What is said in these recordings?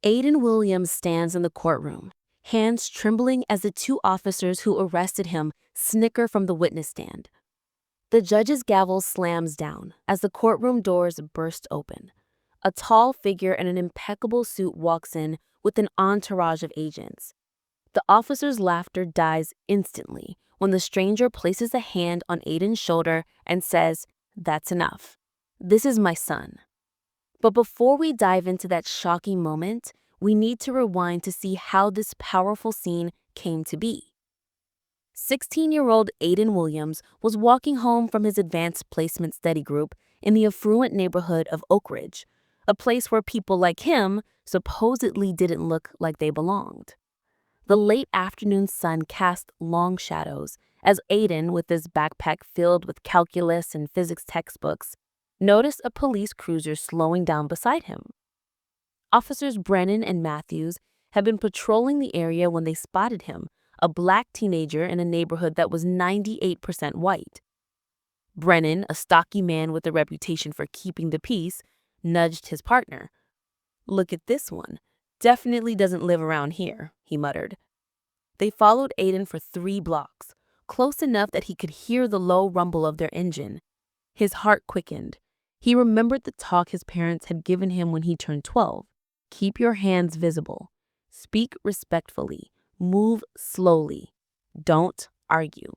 Aiden Williams stands in the courtroom, hands trembling as the two officers who arrested him snicker from the witness stand. The judge's gavel slams down as the courtroom doors burst open. A tall figure in an impeccable suit walks in with an entourage of agents. The officer's laughter dies instantly when the stranger places a hand on Aiden's shoulder and says, "That's enough. This is my son." But before we dive into that shocking moment, we need to rewind to see how this powerful scene came to be. 16-year-old Aiden Williams was walking home from his advanced placement study group in the affluent neighborhood of Oak Ridge, a place where people like him supposedly didn't look like they belonged. The late afternoon sun cast long shadows as Aiden, with his backpack filled with calculus and physics textbooks, noticed a police cruiser slowing down beside him. Officers Brennan and Matthews had been patrolling the area when they spotted him, a black teenager in a neighborhood that was 98% white. Brennan, a stocky man with a reputation for keeping the peace, nudged his partner. "Look at this one. Definitely doesn't live around here," he muttered. They followed Aiden for 3 blocks, close enough that he could hear the low rumble of their engine. His heart quickened. He remembered the talk his parents had given him when he turned 12. Keep your hands visible. Speak respectfully. Move slowly. Don't argue.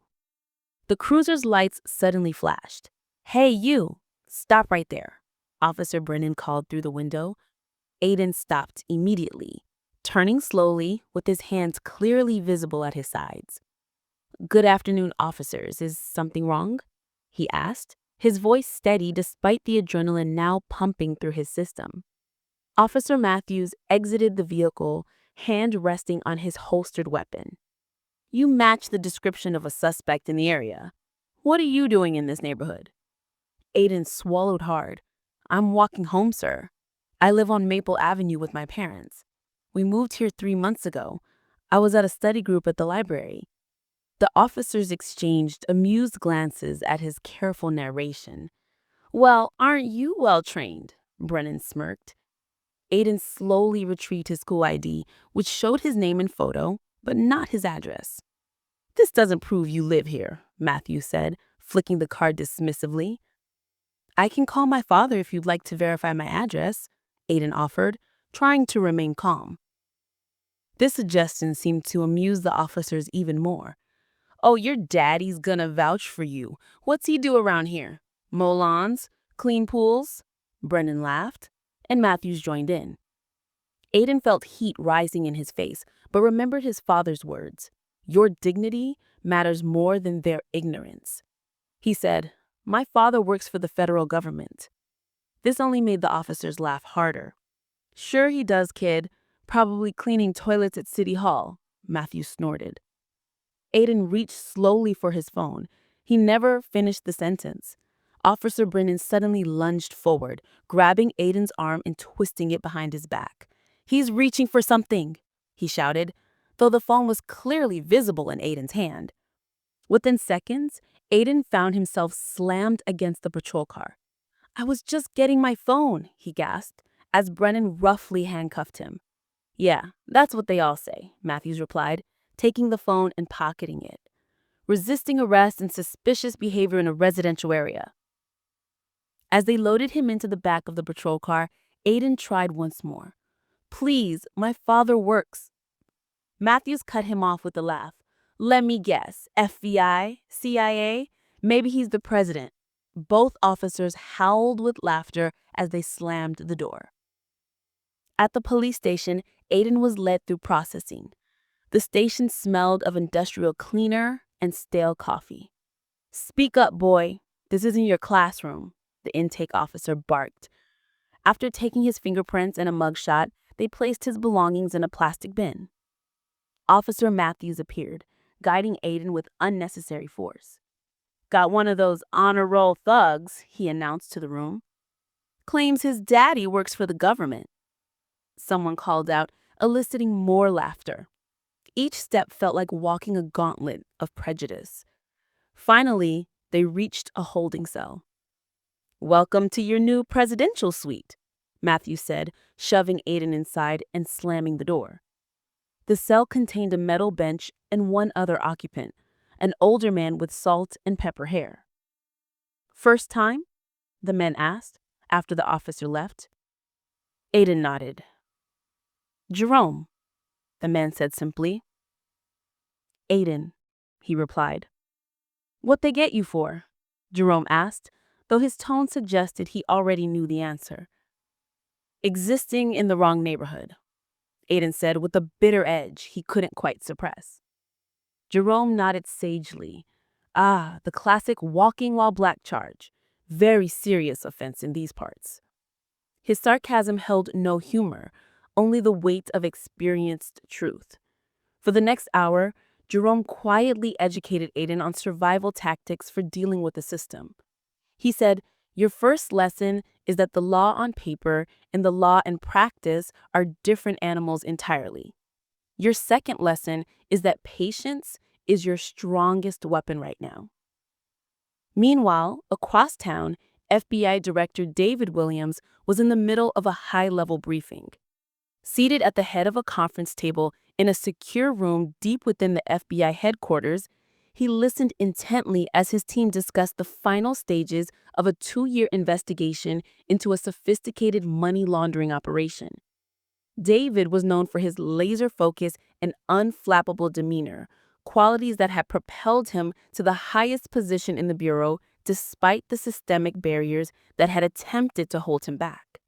The cruiser's lights suddenly flashed. "Hey, you! Stop right there," Officer Brennan called through the window. Aiden stopped immediately, turning slowly with his hands clearly visible at his sides. "Good afternoon, officers. Is something wrong?" he asked, his voice steady despite the adrenaline now pumping through his system. Officer Matthews exited the vehicle, hand resting on his holstered weapon. "You match the description of a suspect in the area. What are you doing in this neighborhood?" Aiden swallowed hard. "I'm walking home, sir. I live on Maple Avenue with my parents. We moved here 3 months ago. I was at a study group at the library." The officers exchanged amused glances at his careful narration. "Well, aren't you well trained?" Brennan smirked. Aiden slowly retrieved his school ID, which showed his name and photo, but not his address. "This doesn't prove you live here," Matthews said, flicking the card dismissively. "I can call my father if you'd like to verify my address," Aiden offered, trying to remain calm. This suggestion seemed to amuse the officers even more. "Oh, your daddy's gonna vouch for you. What's he do around here? Mow lawns? Clean pools?" Brennan laughed, and Matthews joined in. Aiden felt heat rising in his face, but remembered his father's words. "Your dignity matters more than their ignorance." He said, "My father works for the federal government." This only made the officers laugh harder. "Sure he does, kid. Probably cleaning toilets at City Hall," Matthews snorted. Aiden reached slowly for his phone. He never finished the sentence. Officer Brennan suddenly lunged forward, grabbing Aiden's arm and twisting it behind his back. "He's reaching for something," he shouted, though the phone was clearly visible in Aiden's hand. Within seconds, Aiden found himself slammed against the patrol car. "I was just getting my phone," he gasped, as Brennan roughly handcuffed him. "Yeah, that's what they all say," Matthews replied, taking the phone and pocketing it. "Resisting arrest and suspicious behavior in a residential area." As they loaded him into the back of the patrol car, Aiden tried once more. "Please, my father works." Matthews cut him off with a laugh. "Let me guess, FBI, CIA, maybe he's the president." Both officers howled with laughter as they slammed the door. At the police station, Aiden was led through processing. The station smelled of industrial cleaner and stale coffee. "Speak up, boy. This isn't your classroom," the intake officer barked. After taking his fingerprints and a mugshot, they placed his belongings in a plastic bin. Officer Matthews appeared, guiding Aiden with unnecessary force. "Got one of those honor roll thugs," he announced to the room. "Claims his daddy works for the government." Someone called out, eliciting more laughter. Each step felt like walking a gauntlet of prejudice. Finally, they reached a holding cell. "Welcome to your new presidential suite," Matthew said, shoving Aiden inside and slamming the door. The cell contained a metal bench and one other occupant, an older man with salt and pepper hair. "First time?" the man asked, after the officer left. Aiden nodded. "Jerome," the man said simply. "Aiden," he replied. "What they get you for?" Jerome asked, though his tone suggested he already knew the answer. "Existing in the wrong neighborhood," Aiden said with a bitter edge he couldn't quite suppress. Jerome nodded sagely. Ah, the classic walking while black charge. Very serious offense in these parts. His sarcasm held no humor, only the weight of experienced truth. For the next hour, Jerome quietly educated Aiden on survival tactics for dealing with the system. He said, "Your first lesson is that the law on paper and the law in practice are different animals entirely. Your second lesson is that patience is your strongest weapon right now." Meanwhile, across town, FBI Director David Williams was in the middle of a high-level briefing. Seated at the head of a conference table in a secure room deep within the FBI headquarters, he listened intently as his team discussed the final stages of a 2-year investigation into a sophisticated money laundering operation. David was known for his laser focus and unflappable demeanor, qualities that had propelled him to the highest position in the Bureau despite the systemic barriers that had attempted to hold him back.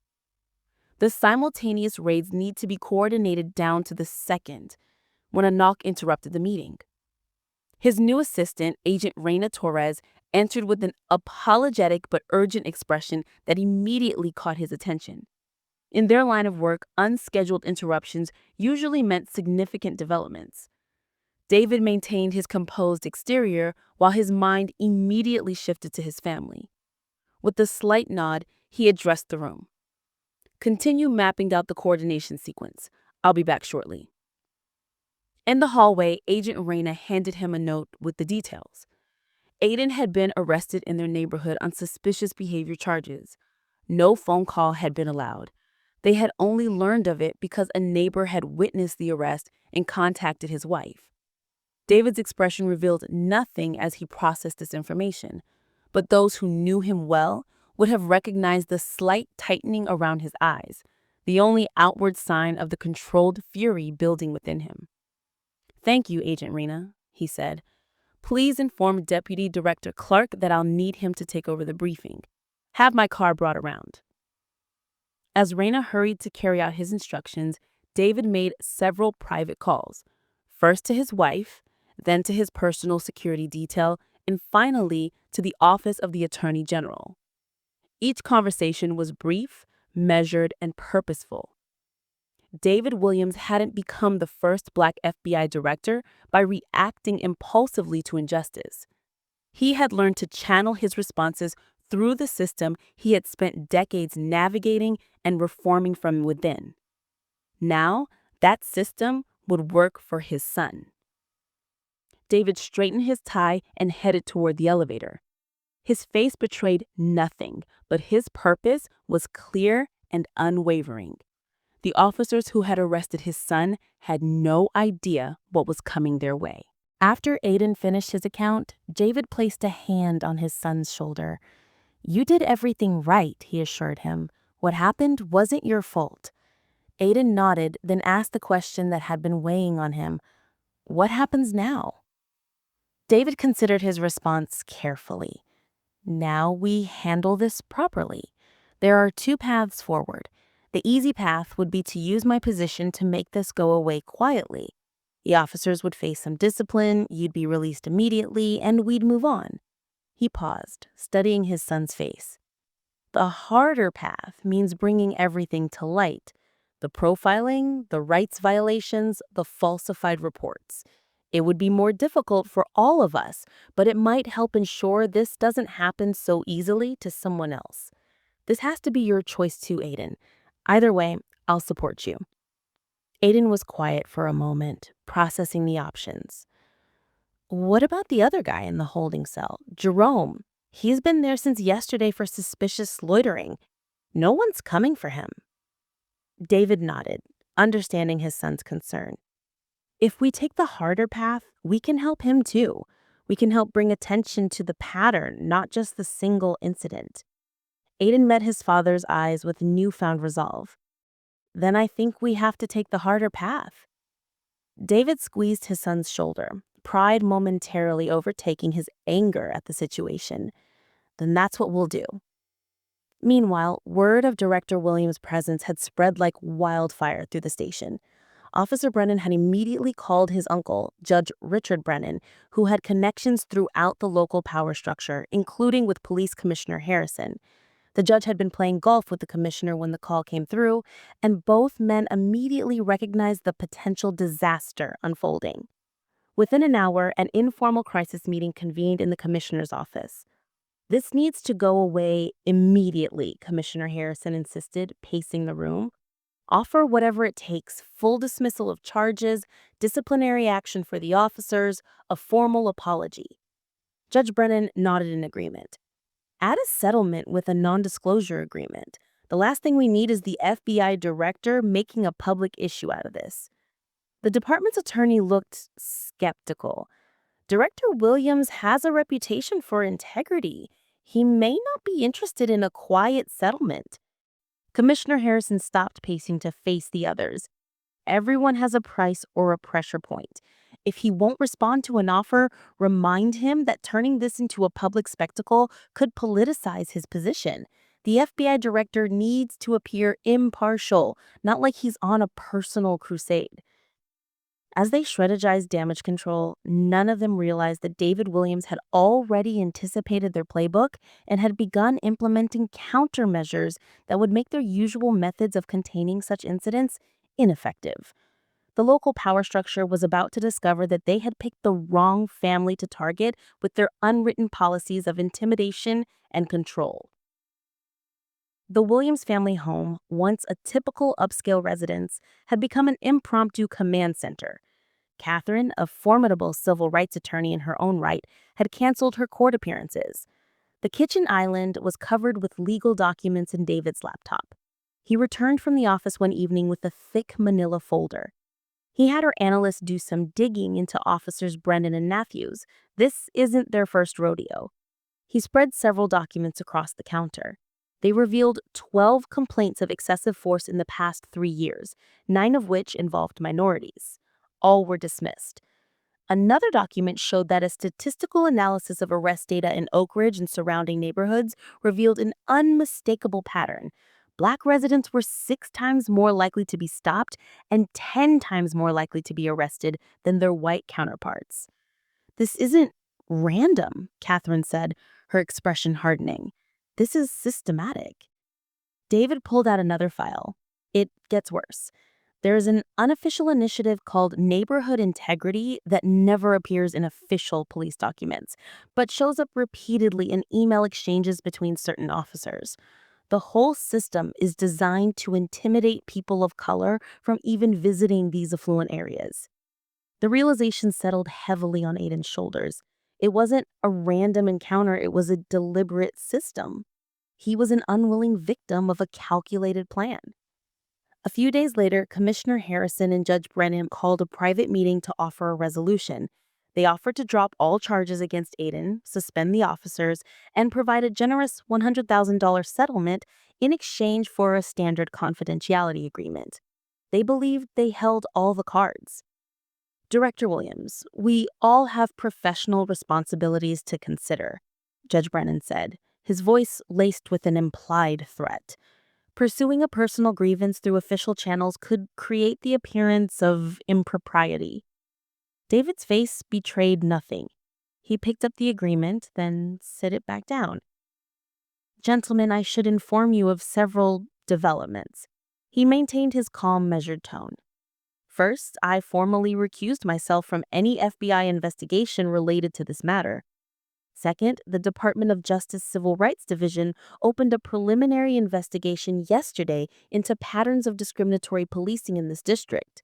The simultaneous raids need to be coordinated down to the second when a knock interrupted the meeting. His new assistant, Agent Reina Torres, entered with an apologetic but urgent expression that immediately caught his attention. In their line of work, unscheduled interruptions usually meant significant developments. David maintained his composed exterior while his mind immediately shifted to his family. With a slight nod, he addressed the room. "Continue mapping out the coordination sequence. I'll be back shortly." In the hallway, Agent Reina handed him a note with the details. Aiden had been arrested in their neighborhood on suspicious behavior charges. No phone call had been allowed. They had only learned of it because a neighbor had witnessed the arrest and contacted his wife. David's expression revealed nothing as he processed this information, but those who knew him well would have recognized the slight tightening around his eyes, the only outward sign of the controlled fury building within him. "Thank you, Agent Reina," he said. "Please inform Deputy Director Clark that I'll need him to take over the briefing. Have my car brought around." As Reina hurried to carry out his instructions, David made several private calls, first to his wife, then to his personal security detail, and finally to the Office of the Attorney General. Each conversation was brief, measured, and purposeful. David Williams hadn't become the first Black FBI director by reacting impulsively to injustice. He had learned to channel his responses through the system he had spent decades navigating and reforming from within. Now, that system would work for his son. David straightened his tie and headed toward the elevator. His face betrayed nothing, but his purpose was clear and unwavering. The officers who had arrested his son had no idea what was coming their way. After Aiden finished his account, David placed a hand on his son's shoulder. "You did everything right," he assured him. "What happened wasn't your fault." Aiden nodded, then asked the question that had been weighing on him. "What happens now?" David considered his response carefully. "Now we handle this properly. There are 2 paths forward. The easy path would be to use my position to make this go away quietly. The officers would face some discipline, you'd be released immediately, and we'd move on." He paused, studying his son's face. "The harder path means bringing everything to light. The profiling, the rights violations, the falsified reports. It would be more difficult for all of us, but it might help ensure this doesn't happen so easily to someone else. This has to be your choice too, Aiden. Either way, I'll support you." Aiden was quiet for a moment, processing the options. "What about the other guy in the holding cell, Jerome? He's been there since yesterday for suspicious loitering. No one's coming for him." David nodded, understanding his son's concern. If we take the harder path, we can help him too. We can help bring attention to the pattern, not just the single incident. Aiden met his father's eyes with newfound resolve. Then I think we have to take the harder path. David squeezed his son's shoulder, pride momentarily overtaking his anger at the situation. Then that's what we'll do. Meanwhile, word of Director Williams' presence had spread like wildfire through the station. Officer Brennan had immediately called his uncle, Judge Richard Brennan, who had connections throughout the local power structure, including with Police Commissioner Harrison. The judge had been playing golf with the commissioner when the call came through, and both men immediately recognized the potential disaster unfolding. Within an hour, an informal crisis meeting convened in the commissioner's office. "This needs to go away immediately," Commissioner Harrison insisted, pacing the room. "Offer whatever it takes, full dismissal of charges, disciplinary action for the officers, a formal apology." Judge Brennan nodded in agreement. "Add a settlement with a non-disclosure agreement. The last thing we need is the FBI director making a public issue out of this." The department's attorney looked skeptical. "Director Williams has a reputation for integrity. He may not be interested in a quiet settlement." Commissioner Harrison stopped pacing to face the others. "Everyone has a price or a pressure point. If he won't respond to an offer, remind him that turning this into a public spectacle could politicize his position. The FBI director needs to appear impartial, not like he's on a personal crusade." As they strategized damage control, none of them realized that David Williams had already anticipated their playbook and had begun implementing countermeasures that would make their usual methods of containing such incidents ineffective. The local power structure was about to discover that they had picked the wrong family to target with their unwritten policies of intimidation and control. The Williams family home, once a typical upscale residence, had become an impromptu command center. Catherine, a formidable civil rights attorney in her own right, had canceled her court appearances. The kitchen island was covered with legal documents in David's laptop. He returned from the office one evening with a thick manila folder. He had her analyst do some digging into officers Brennan and Matthews. This isn't their first rodeo. He spread several documents across the counter. They revealed 12 complaints of excessive force in the past 3 years, 9 of which involved minorities. All were dismissed. Another document showed that a statistical analysis of arrest data in Oak Ridge and surrounding neighborhoods revealed an unmistakable pattern. Black residents were 6 times more likely to be stopped and 10 times more likely to be arrested than their white counterparts. "This isn't random," Catherine said, her expression hardening. "This is systematic." David pulled out another file. It gets worse. There is an unofficial initiative called Neighborhood Integrity that never appears in official police documents, but shows up repeatedly in email exchanges between certain officers. The whole system is designed to intimidate people of color from even visiting these affluent areas. The realization settled heavily on Aiden's shoulders. It wasn't a random encounter, it was a deliberate system. He was an unwilling victim of a calculated plan. A few days later, Commissioner Harrison and Judge Brennan called a private meeting to offer a resolution. They offered to drop all charges against Aiden, suspend the officers, and provide a generous $100,000 settlement in exchange for a standard confidentiality agreement. They believed they held all the cards. "Director Williams, we all have professional responsibilities to consider," Judge Brennan said, his voice laced with an implied threat. "Pursuing a personal grievance through official channels could create the appearance of impropriety." David's face betrayed nothing. He picked up the agreement, then set it back down. "Gentlemen, I should inform you of several developments." He maintained his calm, measured tone. "First, I formally recused myself from any FBI investigation related to this matter. Second, the Department of Justice Civil Rights Division opened a preliminary investigation yesterday into patterns of discriminatory policing in this district.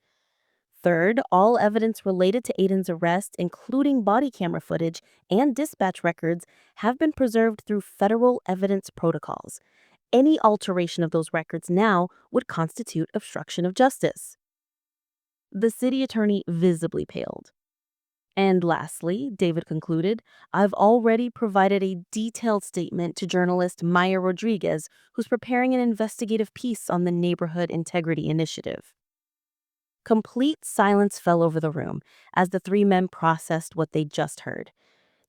Third, all evidence related to Aiden's arrest, including body camera footage and dispatch records, have been preserved through federal evidence protocols. Any alteration of those records now would constitute obstruction of justice. The city attorney visibly paled. And lastly, David concluded, I've already provided a detailed statement to journalist Maya Rodriguez, who's preparing an investigative piece on the Neighborhood Integrity Initiative. Complete silence fell over the room as the three men processed what they'd just heard.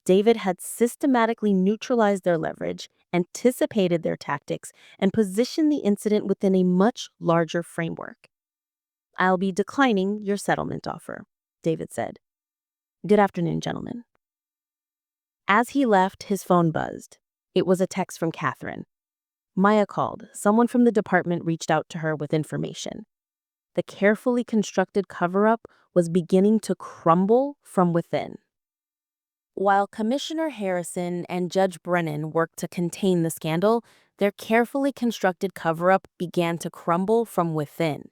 David had systematically neutralized their leverage, anticipated their tactics, and positioned the incident within a much larger framework. I'll be declining your settlement offer, David said. Good afternoon, gentlemen. As he left, his phone buzzed. It was a text from Catherine. Maya called. Someone from the department reached out to her with information. The carefully constructed cover-up was beginning to crumble from within. While Commissioner Harrison and Judge Brennan worked to contain the scandal, their carefully constructed cover-up began to crumble from within.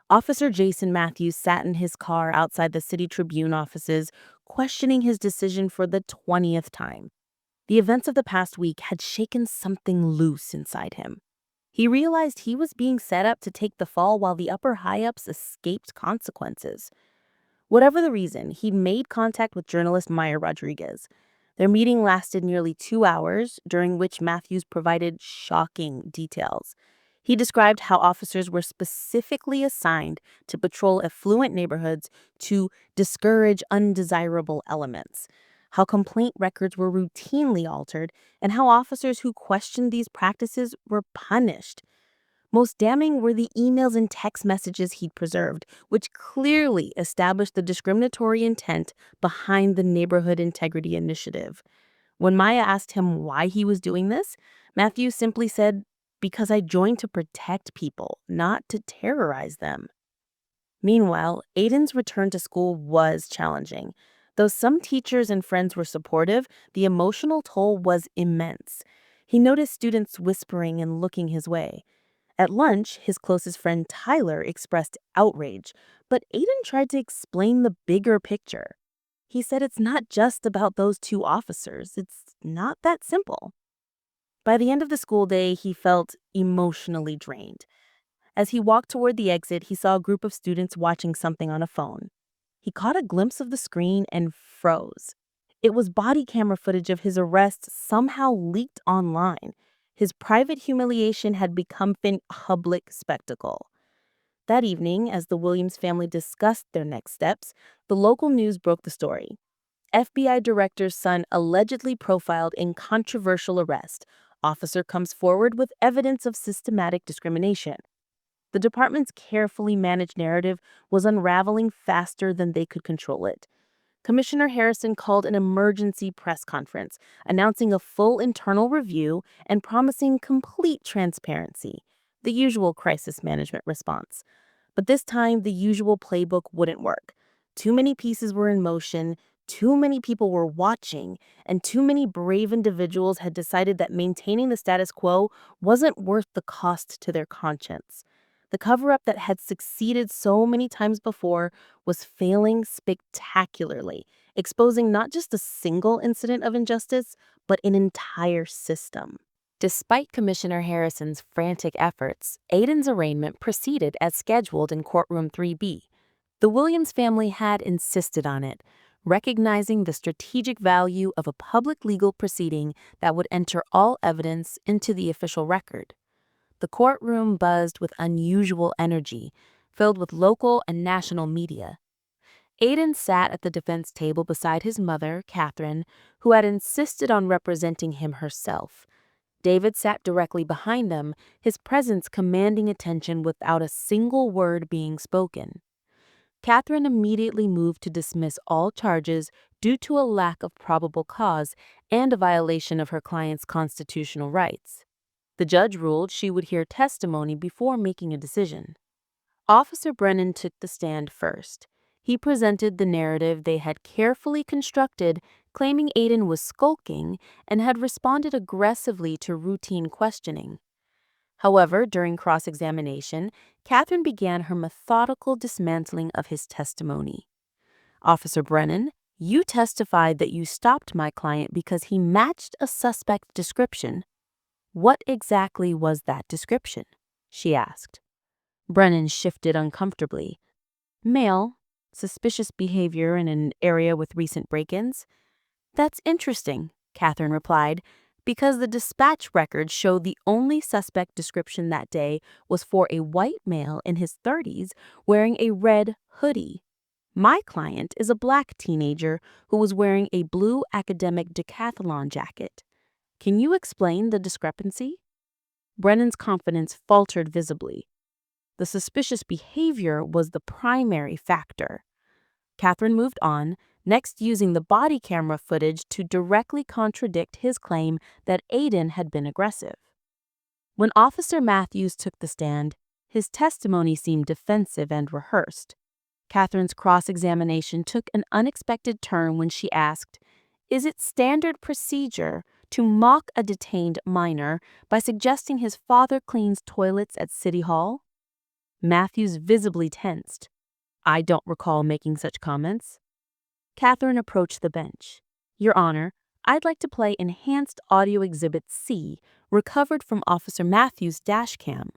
Officer Jason Matthews sat in his car outside the City Tribune offices, questioning his decision for the 20th time. The events of the past week had shaken something loose inside him. He realized he was being set up to take the fall while the upper high-ups escaped consequences. Whatever the reason, he'd made contact with journalist Maya Rodriguez. Their meeting lasted nearly 2 hours, during which Matthews provided shocking details. He described how officers were specifically assigned to patrol affluent neighborhoods to discourage undesirable elements, how complaint records were routinely altered, and how officers who questioned these practices were punished. Most damning were the emails and text messages he'd preserved, which clearly established the discriminatory intent behind the Neighborhood Integrity Initiative. When Maya asked him why he was doing this, Matthews simply said, "Because I joined to protect people, not to terrorize them." Meanwhile, Aiden's return to school was challenging. Though some teachers and friends were supportive, the emotional toll was immense. He noticed students whispering and looking his way. At lunch, his closest friend Tyler expressed outrage, but Aiden tried to explain the bigger picture. He said it's not just about those two officers. It's not that simple. By the end of the school day, he felt emotionally drained. As he walked toward the exit, he saw a group of students watching something on a phone. He caught a glimpse of the screen and froze. It was body camera footage of his arrest somehow leaked online. His private humiliation had become a public spectacle. That evening, as the Williams family discussed their next steps, the local news broke the story. FBI director's son allegedly profiled in controversial arrest. Officer comes forward with evidence of systematic discrimination. The department's carefully managed narrative was unraveling faster than they could control it. Commissioner Harrison called an emergency press conference, announcing a full internal review and promising complete transparency, the usual crisis management response. But this time, the usual playbook wouldn't work. Too many pieces were in motion, too many people were watching, and too many brave individuals had decided that maintaining the status quo wasn't worth the cost to their conscience. The cover-up that had succeeded so many times before was failing spectacularly, exposing not just a single incident of injustice, but an entire system. Despite Commissioner Harrison's frantic efforts, Aiden's arraignment proceeded as scheduled in courtroom 3B. The Williams family had insisted on it, recognizing the strategic value of a public legal proceeding that would enter all evidence into the official record. The courtroom buzzed with unusual energy, filled with local and national media. Aiden sat at the defense table beside his mother, Catherine, who had insisted on representing him herself. David sat directly behind them, his presence commanding attention without a single word being spoken. Catherine immediately moved to dismiss all charges due to a lack of probable cause and a violation of her client's constitutional rights. The judge ruled she would hear testimony before making a decision. Officer Brennan took the stand first. He presented the narrative they had carefully constructed, claiming Aiden was skulking and had responded aggressively to routine questioning. However, during cross-examination, Catherine began her methodical dismantling of his testimony. Officer Brennan, you testified that you stopped my client because he matched a suspect description. "What exactly was that description?" she asked. Brennan shifted uncomfortably. "Male, suspicious behavior in an area with recent break-ins." "That's interesting," Catherine replied, because the dispatch records showed the only suspect description that day was for a white male in his 30s wearing a red hoodie. My client is a black teenager who was wearing a blue academic decathlon jacket. Can you explain the discrepancy?" Brennan's confidence faltered visibly. The suspicious behavior was the primary factor. Catherine moved on, next using the body camera footage to directly contradict his claim that Aiden had been aggressive. When Officer Matthews took the stand, his testimony seemed defensive and rehearsed. Catherine's cross-examination took an unexpected turn when she asked, "Is it standard procedure to mock a detained minor by suggesting his father cleans toilets at City Hall?" Matthews visibly tensed. "I don't recall making such comments." Catherine approached the bench. "Your Honor, I'd like to play Enhanced Audio Exhibit C, recovered from Officer Matthews' dash cam."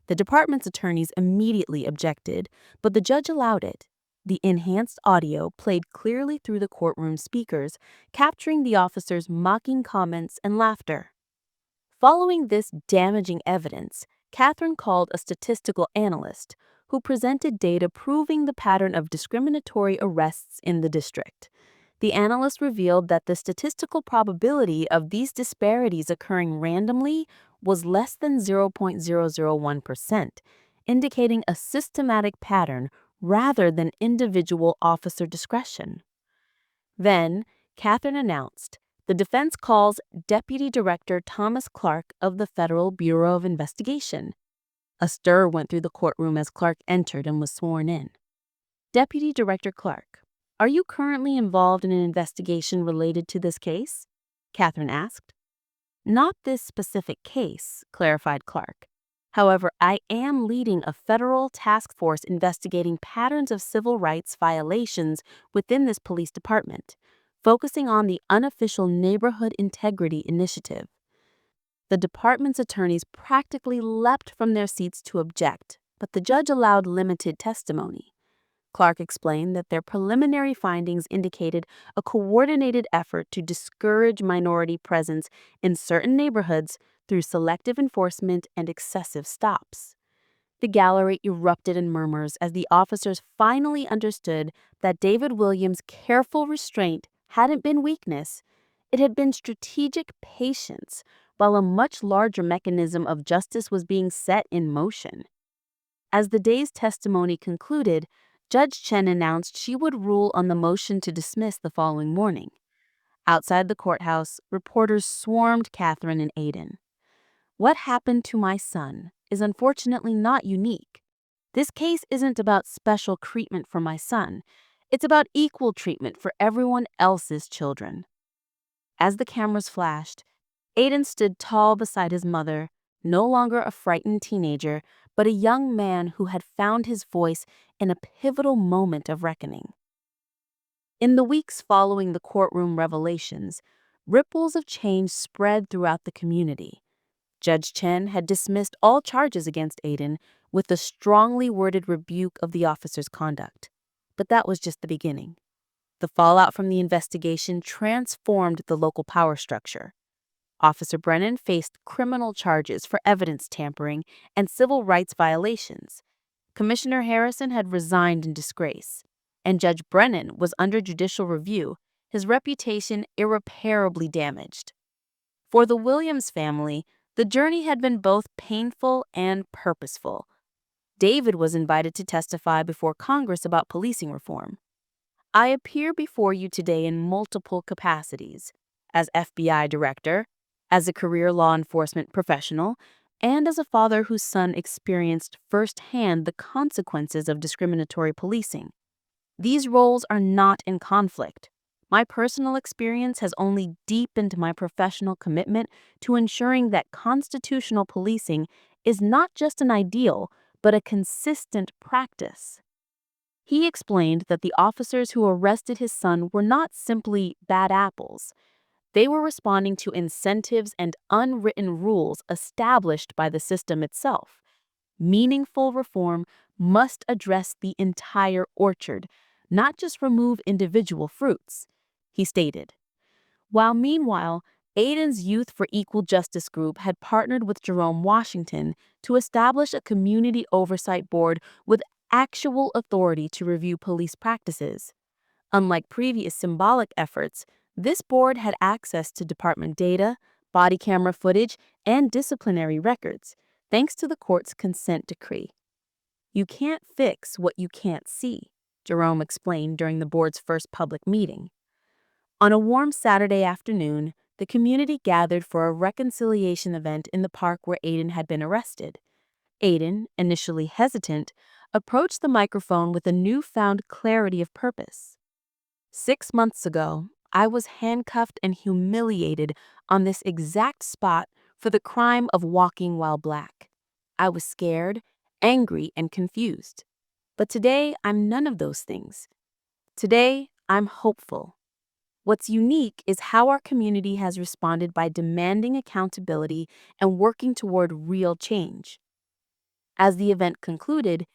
The department's attorneys immediately objected, but the judge allowed it. The enhanced audio played clearly through the courtroom speakers, capturing the officer's mocking comments and laughter. Following this damaging evidence, Catherine called a statistical analyst who presented data proving the pattern of discriminatory arrests in the district. The analyst revealed that the statistical probability of these disparities occurring randomly was less than 0.001%, indicating a systematic pattern rather than individual officer discretion. Then, Catherine announced, the defense calls Deputy Director Thomas Clark of the Federal Bureau of Investigation. A stir went through the courtroom as Clark entered and was sworn in. "Deputy Director Clark, are you currently involved in an investigation related to this case?" Catherine asked. "Not this specific case," clarified Clark. "However, I am leading a federal task force investigating patterns of civil rights violations within this police department, focusing on the unofficial Neighborhood Integrity Initiative." The department's attorneys practically leapt from their seats to object, but the judge allowed limited testimony. Clark explained that their preliminary findings indicated a coordinated effort to discourage minority presence in certain neighborhoods through selective enforcement and excessive stops. The gallery erupted in murmurs as the officers finally understood that David Williams' careful restraint hadn't been weakness, it had been strategic patience, while a much larger mechanism of justice was being set in motion. As the day's testimony concluded, Judge Chen announced she would rule on the motion to dismiss the following morning. Outside the courthouse, reporters swarmed Catherine and Aiden. "What happened to my son is unfortunately not unique. This case isn't about special treatment for my son. It's about equal treatment for everyone else's children." As the cameras flashed, Aiden stood tall beside his mother, no longer a frightened teenager, but a young man who had found his voice in a pivotal moment of reckoning. In the weeks following the courtroom revelations, ripples of change spread throughout the community. Judge Chen had dismissed all charges against Aiden with a strongly worded rebuke of the officer's conduct. But that was just the beginning. The fallout from the investigation transformed the local power structure. Officer Brennan faced criminal charges for evidence tampering and civil rights violations. Commissioner Harrison had resigned in disgrace, and Judge Brennan was under judicial review, his reputation irreparably damaged. For the Williams family, the journey had been both painful and purposeful. David was invited to testify before Congress about policing reform. "I appear before you today in multiple capacities, as FBI director, as a career law enforcement professional, and as a father whose son experienced firsthand the consequences of discriminatory policing. These roles are not in conflict. My personal experience has only deepened my professional commitment to ensuring that constitutional policing is not just an ideal, but a consistent practice." He explained that the officers who arrested his son were not simply bad apples. They were responding to incentives and unwritten rules established by the system itself. Meaningful reform must address the entire orchard, not just remove individual fruits, he stated. While meanwhile, Aiden's Youth for Equal Justice group had partnered with Jerome Washington to establish a community oversight board with actual authority to review police practices. Unlike previous symbolic efforts, this board had access to department data, body camera footage, and disciplinary records, thanks to the court's consent decree. You can't fix what you can't see, Jerome explained during the board's first public meeting. On a warm Saturday afternoon, the community gathered for a reconciliation event in the park where Aiden had been arrested. Aiden, initially hesitant, approached the microphone with a newfound clarity of purpose. 6 months ago, I was handcuffed and humiliated on this exact spot for the crime of walking while black. I was scared, angry, and confused. But today, I'm none of those things. Today, I'm hopeful. What's unique is how our community has responded by demanding accountability and working toward real change. As the event concluded,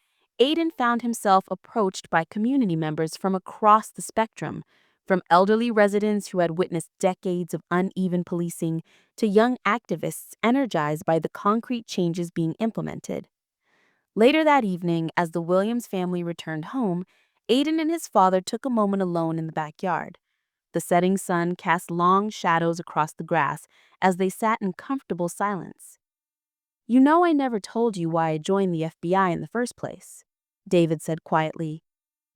Aiden found himself approached by community members from across the spectrum, from elderly residents who had witnessed decades of uneven policing to young activists energized by the concrete changes being implemented. Later that evening, as the Williams family returned home, Aiden and his father took a moment alone in the backyard. The setting sun cast long shadows across the grass as they sat in comfortable silence. "You know I never told you why I joined the FBI in the first place," David said quietly.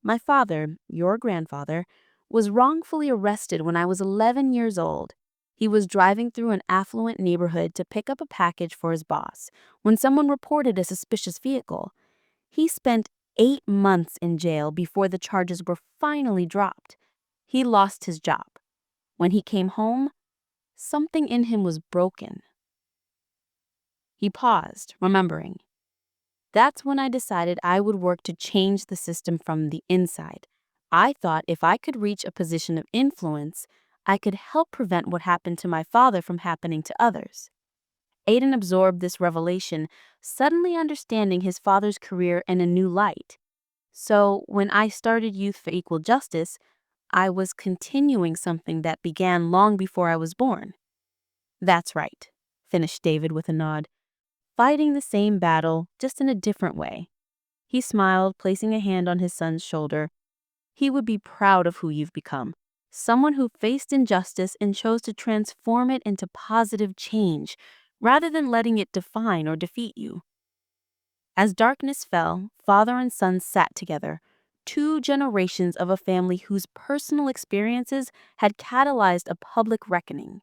"My father, your grandfather, was wrongfully arrested when I was 11 years old. He was driving through an affluent neighborhood to pick up a package for his boss when someone reported a suspicious vehicle. He spent 8 months in jail before the charges were finally dropped. He lost his job. When he came home, something in him was broken." He paused, remembering. "That's when I decided I would work to change the system from the inside. I thought if I could reach a position of influence, I could help prevent what happened to my father from happening to others." Aiden absorbed this revelation, suddenly understanding his father's career in a new light. "So, when I started Youth for Equal Justice, I was continuing something that began long before I was born." "That's right," finished David with a nod. "Fighting the same battle, just in a different way." He smiled, placing a hand on his son's shoulder. "He would be proud of who you've become. Someone who faced injustice and chose to transform it into positive change, rather than letting it define or defeat you." As darkness fell, father and son sat together, 2 generations of a family whose personal experiences had catalyzed a public reckoning.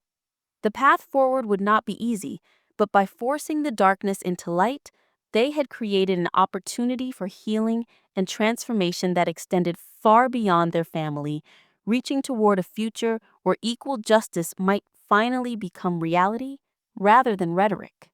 The path forward would not be easy, but by forcing the darkness into light, they had created an opportunity for healing and transformation that extended far beyond their family, reaching toward a future where equal justice might finally become reality rather than rhetoric.